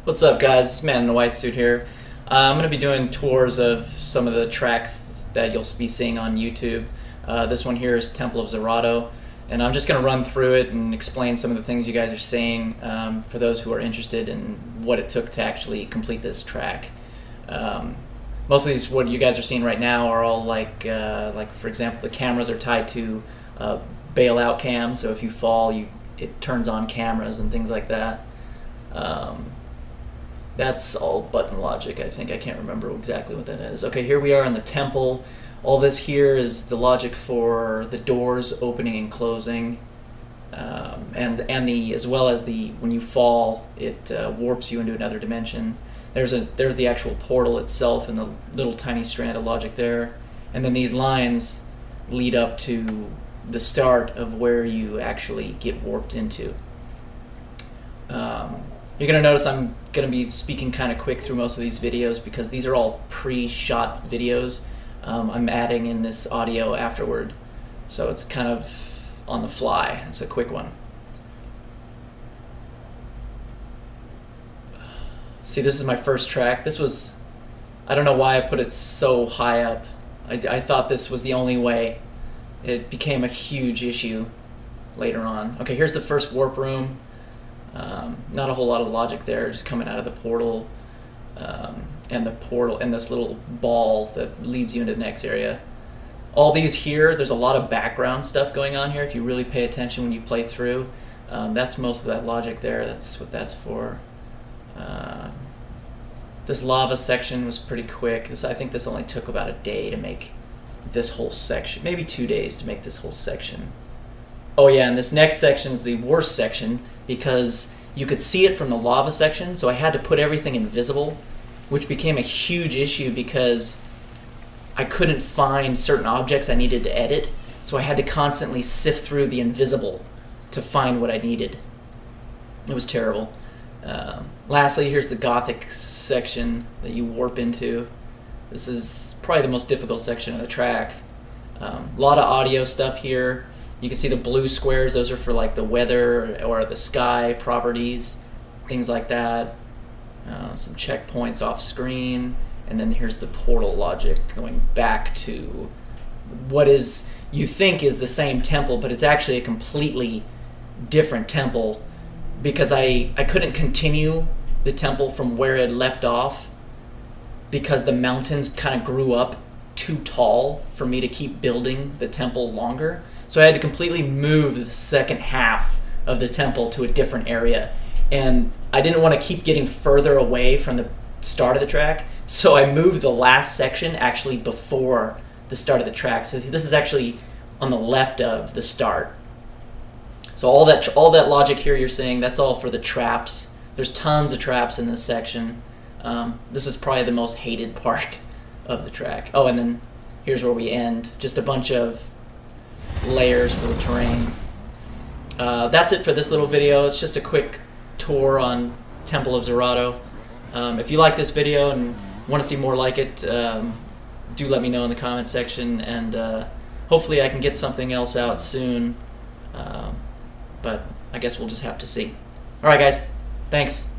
What's up, guys? It's Man in the White Suit here. I'm going to be doing tours of some of the tracks that you'll be seeing on YouTube. This one here is Temple of Xrotto, and I'm just going to run through it and explain some of the things you guys are seeing for those who are interested in what it took to actually complete this track. Most of these, what you guys are seeing right now, are all like for example, the cameras are tied to bailout cam, so if you fall, it turns on cameras and things like that. That's all button logic, I think. I can't remember exactly what that is. Okay, here we are in the temple. All this here is the logic for the doors opening and closing, and as well as when you fall, it warps you into another dimension. There's the actual portal itself and the little tiny strand of logic there, and then these lines lead up to the start of where you actually get warped into. You're going to notice I'm going to be speaking kind of quick through most of these videos because these are all pre-shot videos. I'm adding in this audio afterward, so it's kind of on the fly. It's a quick one. See, this is my first track. I don't know why I put it so high up. I thought this was the only way. It became a huge issue later on. Okay, here's the first warp room. Not a whole lot of logic there, just coming out of the portal, and this little ball that leads you into the next area. All these here, there's a lot of background stuff going on here if you really pay attention when you play through. That's most of that logic there. That's what that's for. This lava section was pretty quick. I think this only took about a day to make this whole section, maybe 2 days to make this whole section. Oh yeah, and this next section is the worst section because you could see it from the lava section, so I had to put everything invisible, which became a huge issue because I couldn't find certain objects I needed to edit, so I had to constantly sift through the invisible to find what I needed. It was terrible. Lastly, here's the Gothic section that you warp into. This is probably the most difficult section of the track. A lot of audio stuff here. You can see the blue squares, those are for like the weather or the sky properties, things like that. Some checkpoints off screen, and then here's the portal logic going back to what you think is the same temple, but it's actually a completely different temple because I couldn't continue the temple from where it left off because the mountains kind of grew up too tall for me to keep building the temple longer. So I had to completely move the second half of the temple to a different area. And I didn't want to keep getting further away from the start of the track, so I moved the last section actually before the start of the track. So this is actually on the left of the start. So all that logic here you're seeing, that's all for the traps. There's tons of traps in this section. This is probably the most hated part of the track. Oh, and then here's where we end. Just a bunch of layers for the terrain. That's it for this little video. It's just a quick tour on Temple of Xrotto. If you like this video and want to see more like it, do let me know in the comment section, and hopefully I can get something else out soon, but I guess we'll just have to see. Alright guys, thanks.